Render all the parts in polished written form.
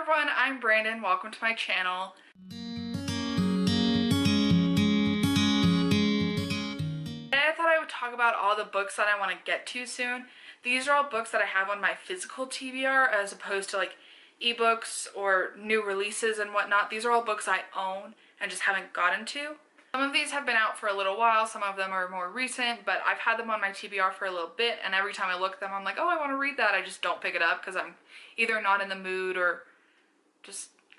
everyone, I'm Brandon. Welcome to my channel. Today I thought I would talk about all the books that I want to get to soon. These are all books that I have on my physical TBR as opposed to like ebooks or new releases and whatnot. These are all books I own and just haven't gotten to. Some of these have been out for a little while, some of them are more recent, but I've had them on my TBR for a little bit, and every time I look at them I'm like, oh, I want to read that. I just don't pick it up because I'm either not in the mood or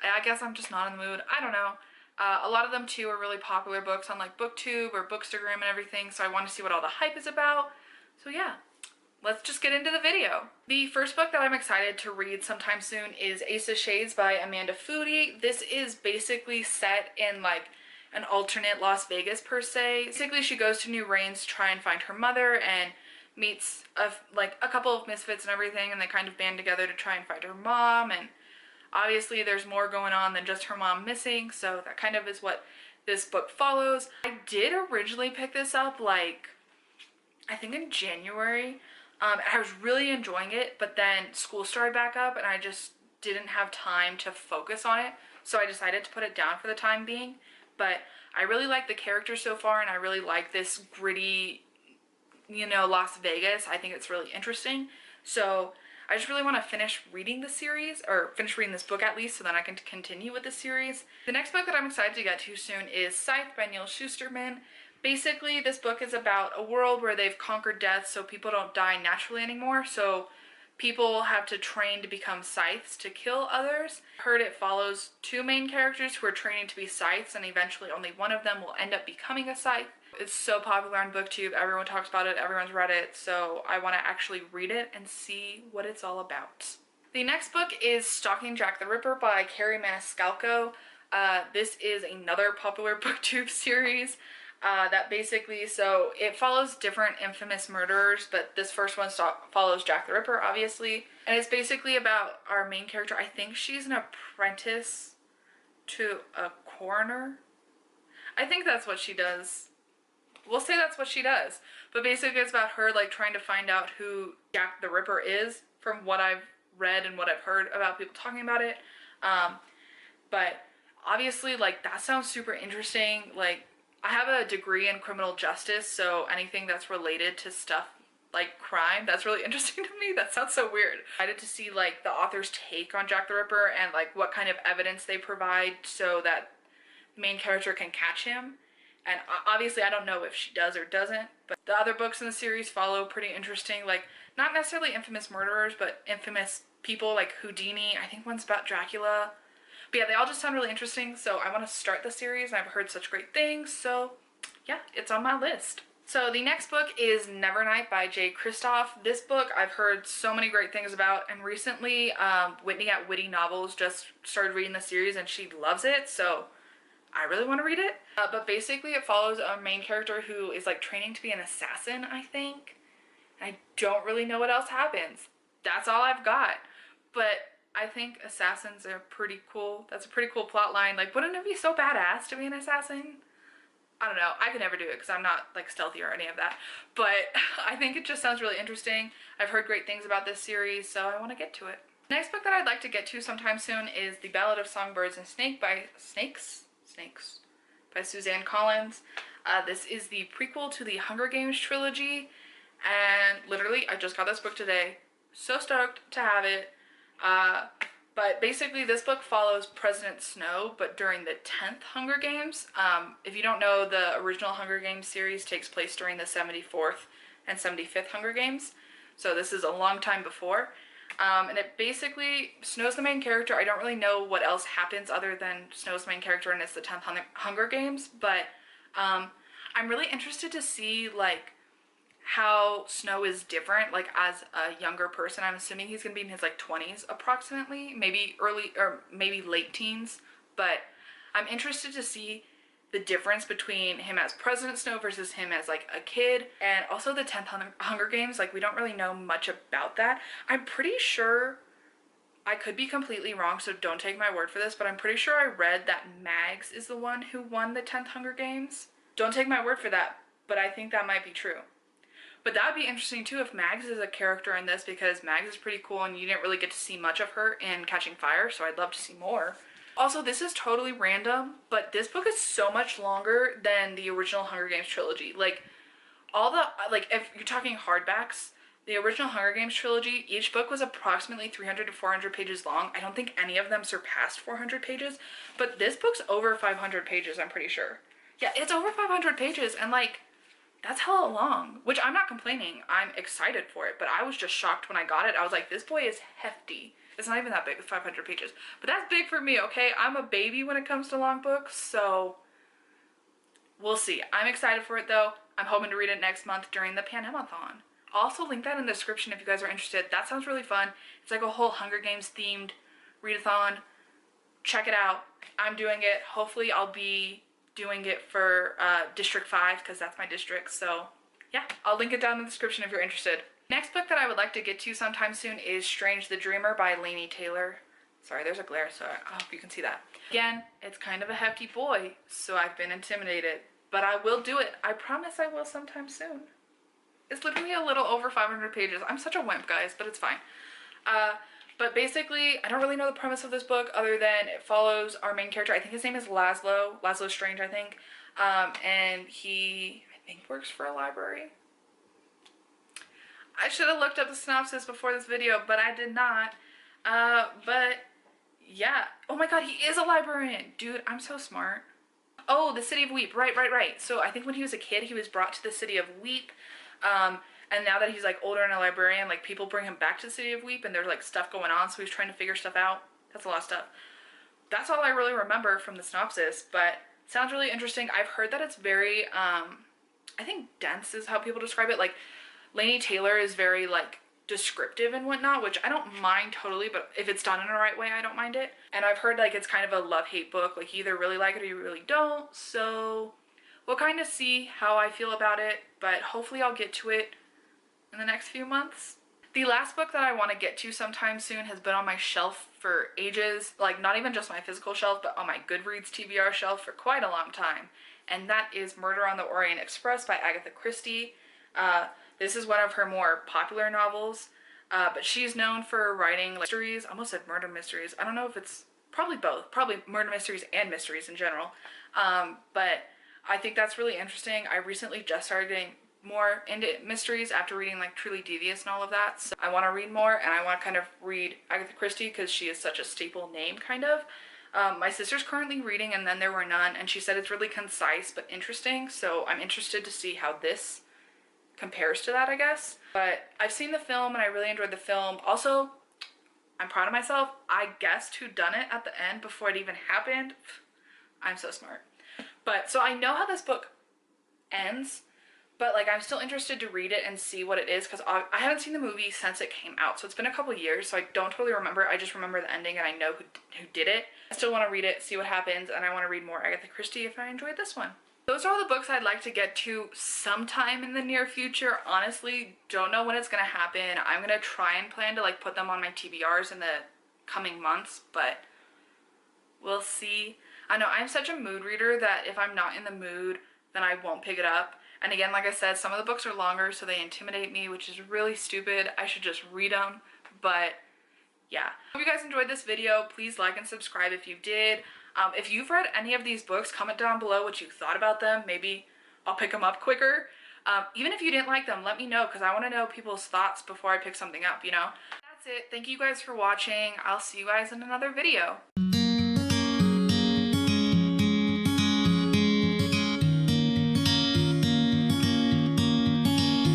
I guess I'm just not in the mood. I don't know. A lot of them too are really popular books on like BookTube or Bookstagram and everything, so I want to see what all the hype is about. So yeah, let's just get into the video. The first book that I'm excited to read sometime soon is ASA Shades by Amanda Foody. This is basically set in like an alternate Las Vegas per se. Basically she goes to New Orleans to try and find her mother and meets a couple of misfits and everything, and they kind of band together to try and find her mom, and obviously there's more going on than just her mom missing, so that kind of is what this book follows. I did originally pick this up like I think in January. I was really enjoying it, but then school started back up and I just didn't have time to focus on it, so I decided to put it down for the time being. But I really like the characters so far, and I really like this gritty, you know, Las Vegas. I think it's really interesting, so I just really want to finish reading the series, or finish reading this book at least, so then I can continue with the series. The next book that I'm excited to get to soon is Scythe by Neal Schusterman. Basically, this book is about a world where they've conquered death, so people don't die naturally anymore, so people have to train to become scythes to kill others. I heard it follows two main characters who are training to be scythes, and eventually only one of them will end up becoming a scythe. It's so popular on BookTube, everyone talks about it, everyone's read it, so I want to actually read it and see what it's all about. The next book is Stalking Jack the Ripper by Kerri Maniscalco. This is another popular BookTube series that basically, so it follows different infamous murderers, but this first one follows Jack the Ripper, obviously. And it's basically about our main character. I think she's an apprentice to a coroner. I think that's what she does. We'll say that's what she does. But basically it's about her like trying to find out who Jack the Ripper is, from what I've read and what I've heard about people talking about it. But obviously like that sounds super interesting. Like I have a degree in criminal justice, so anything that's related to stuff like crime, that's really interesting to me. That sounds so weird. I excited to see like the author's take on Jack the Ripper and like what kind of evidence they provide so that the main character can catch him. And obviously I don't know if she does or doesn't, but the other books in the series follow pretty interesting, like not necessarily infamous murderers, but infamous people like Houdini. I think one's about Dracula. But yeah, they all just sound really interesting, so I want to start the series, and I've heard such great things, so yeah, it's on my list. So the next book is Nevernight by Kristoff. This book I've heard so many great things about, and recently Whitney at Witty Novels just started reading the series and she loves it, so I really want to read it. But basically it follows a main character who is like training to be an assassin, I think. I don't really know what else happens. That's all I've got. But I think assassins are pretty cool. That's a pretty cool plot line. Like, wouldn't it be so badass to be an assassin? I don't know. I could never do it because I'm not like stealthy or any of that. But I think it just sounds really interesting. I've heard great things about this series, so I want to get to it. The next book that I'd like to get to sometime soon is The Ballad of Songbirds and Snakes by Suzanne Collins. This is the prequel to the Hunger Games trilogy, and literally I just got this book today. So stoked to have it. But basically this book follows President Snow, but during the 10th Hunger Games. If you don't know, the original Hunger Games series takes place during the 74th and 75th Hunger Games, so this is a long time before. And it basically, Snow's the main character. I don't really know what else happens other than Snow's the main character and it's the 10th Hunger Games, but I'm really interested to see like how Snow is different like as a younger person. I'm assuming he's gonna be in his like 20s approximately, maybe early or maybe late teens, but I'm interested to see the difference between him as President Snow versus him as like a kid. And also the 10th Hunger Games, like we don't really know much about that. I'm pretty sure, I could be completely wrong, so don't take my word for this, but I'm pretty sure I read that Mags is the one who won the 10th Hunger Games. Don't take my word for that, but I think that might be true. But that would be interesting too if Mags is a character in this, because Mags is pretty cool and you didn't really get to see much of her in Catching Fire, so I'd love to see more. Also, this is totally random, but this book is so much longer than the original Hunger Games trilogy. Like, all the, like, if you're talking hardbacks, the original Hunger Games trilogy, each book was approximately 300 to 400 pages long. I don't think any of them surpassed 400 pages, but this book's over 500 pages, I'm pretty sure. Yeah, it's over 500 pages, and like, that's hella long, which I'm not complaining. I'm excited for it, but I was just shocked when I got it. I was like, this boy is hefty. It's not even that big with 500 pages, but that's big for me, okay? I'm a baby when it comes to long books, so we'll see. I'm excited for it though. I'm hoping to read it next month during the panemathon. I'll also link that in the description if you guys are interested. That sounds really fun. It's like a whole Hunger Games themed readathon. Check it out. I'm doing it. Hopefully I'll be doing it for District 5 because that's my district. So yeah, I'll link it down in the description if you're interested. Next book that I would like to get to sometime soon is Strange the Dreamer by Laini Taylor. Sorry, there's a glare, so I hope you can see that. Again, it's kind of a hefty boy, so I've been intimidated, but I will do it. I promise I will sometime soon. It's literally a little over 500 pages. I'm such a wimp, guys, but it's fine. But basically, I don't really know the premise of this book other than it follows our main character. I think his name is Laszlo. Laszlo Strange, I think. And he, I think, works for a library. I should have looked up the synopsis before this video, but I did not. But yeah. Oh my god, he is a librarian. Dude, I'm so smart. Oh, the City of Weep. Right. So I think when he was a kid, he was brought to the City of Weep. And now that he's like older and a librarian, like people bring him back to the City of Weep and there's like stuff going on, so he's trying to figure stuff out. That's a lot of stuff. That's all I really remember from the synopsis, but it sounds really interesting. I've heard that it's very, I think dense is how people describe it. Like, Laini Taylor is very like descriptive and whatnot, which I don't mind totally, but if it's done in the right way, I don't mind it. And I've heard like it's kind of a love-hate book, like you either really like it or you really don't, so we'll kind of see how I feel about it, but hopefully I'll get to it in the next few months. The last book that I want to get to sometime soon has been on my shelf for ages, like not even just my physical shelf, but on my Goodreads TBR shelf for quite a long time, and that is Murder on the Orient Express by Agatha Christie. This is one of her more popular novels, but she's known for writing like mysteries. I almost said murder mysteries. I don't know if it's probably both, probably murder mysteries and mysteries in general, but I think that's really interesting. I recently just started getting more into mysteries after reading like Truly Devious and all of that, so I want to read more, and I want to kind of read Agatha Christie because she is such a staple name, kind of. My sister's currently reading And Then There Were None, and she said it's really concise but interesting, so I'm interested to see how this compares to that, I guess. But I've seen the film and I really enjoyed the film. Also, I'm proud of myself. I guessed whodunit at the end before it even happened. I'm so smart. But so I know how this book ends, but like I'm still interested to read it and see what it is, because I haven't seen the movie since it came out, so it's been a couple years, so I don't totally remember. I just remember the ending and I know who did it. I still want to read it, see what happens, and I want to read more Agatha Christie if I enjoyed this one. Those are all the books I'd like to get to sometime in the near future. Honestly, don't know when it's gonna happen. I'm gonna try and plan to like put them on my TBRs in the coming months, but we'll see. I know I'm such a mood reader that if I'm not in the mood, then I won't pick it up. And again, like I said, some of the books are longer, so they intimidate me, which is really stupid. I should just read them, but yeah. Hope you guys enjoyed this video. Please like and subscribe if you did. If you've read any of these books, comment down below what you thought about them. Maybe I'll pick them up quicker. Even if you didn't like them, let me know, because I want to know people's thoughts before I pick something up, you know? That's it. Thank you guys for watching. I'll see you guys in another video.